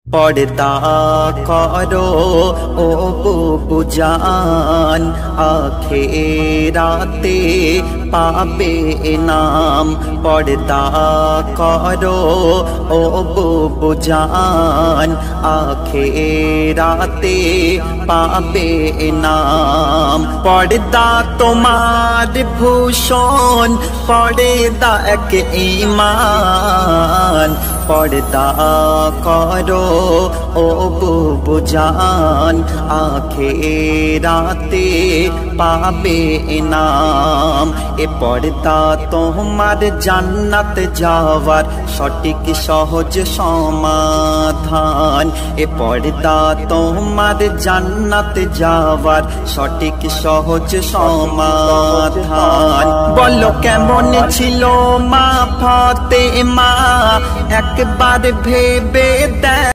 पर्दा करो ओ बुबु जान आखिराते पाबे इनाम। पर्दा करो ओ बुबु जान आखिराते पाबे इनाम। पर्दा तुम्हार भूषण पर्दा एक ईमान। पर्दा करो ओ बुबु जान आखिराते पाबे इनाम। ए पर्दा তোমার জান্নাত যাওয়ার সঠিক সহজ সমাধান। এ पर्दा তোমার জান্নাত যাওয়ার সঠিক সহজ সমাধান। বলো কেমন ছিল মা ফাতেমা একবার ভেবে দেখ।